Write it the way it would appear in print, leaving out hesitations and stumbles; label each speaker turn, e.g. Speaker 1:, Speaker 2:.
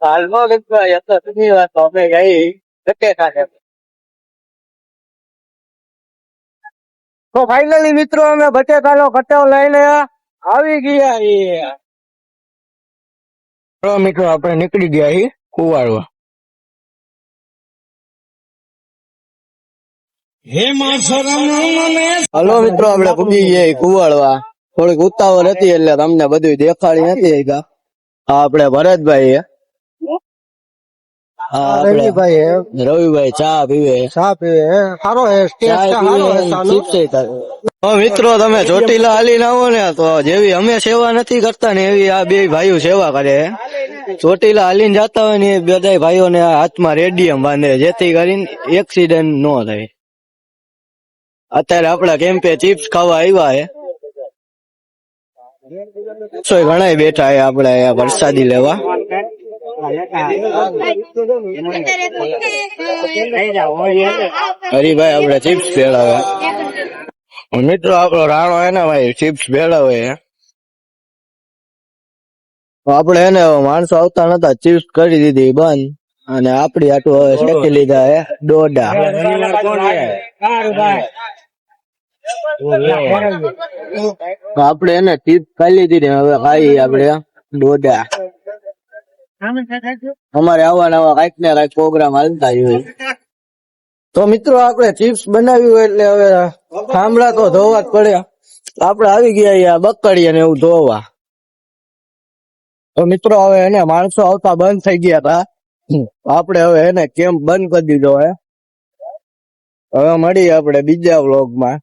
Speaker 1: હાલમાં મિત્રો યશસ્વી વાત અમે ગઈ બટેકા છે. તો ફાઇનલી મિત્રો અમે બટેકાનો કટાવ લઈને આવી ગયા છીએ.
Speaker 2: ચલો મિત્રો આપણે નીકળી ગયા છીએ કુવાડવા. હલો મિત્રો આપણે પૂગી ગયા કુવાડવા. થોડીક ઉતાવળ હતી એટલે તમને બધું દેખાડી નથી આ આપણે ભરતભાઈ રવિભાઈ ચા પીવે
Speaker 1: સારો
Speaker 2: મિત્રો તમે ચોટીલા હાલીને આવો ને તો જેવી અમે સેવા નથી કરતા ને એવી આ બે ભાઈઓ સેવા કરે. ચોટીલા હાલીને જતા હોય ને એ બધા ભાઈઓને હાથમાં રેડિયમ બાંધે જેથી કરીને એક્સિડન્ટ ન થાય. અત્યારે આપડા કેમ્પે ચિપ્સ ખાવા આવ્યા હે ઘણા બેઠા હે આપડે વરસાદી લેવા. હરીભાઈ આપડે ચિપ્સ ભેળાવે. મિત્રો આપડો રાણો હે ને ભાઈ ચિપ્સ ભેળાવે. આપડે એને માણસો આવતા નતા ચિપ્સ કરી દીધી બંધ અને આપડી આટલું હવે શેકી લીધા હે ડોડા. આપડે એને ચિપ્સ ખાઈ લીધી ને હવે ખાઈ આપડે ડોડા. અમારે આવા નવા કઈક ને કઈક પ્રોગ્રામ હાલતા જ હોય. તો મિત્રો આપણે ચિપ્સ બનાવી હોય એટલે હવે થાંભલા તો ધોવા જ પડે. આપડે આવી ગયા બકડીએ ને એવું ધોવા. તો મિત્રો હવે એને માણસો આવતા બંધ થઈ ગયા હતા. આપડે હવે એને કેમ્પ બંધ કરી દીધો હે. હવે મળીએ આપણે બીજા વ્લોગમાં.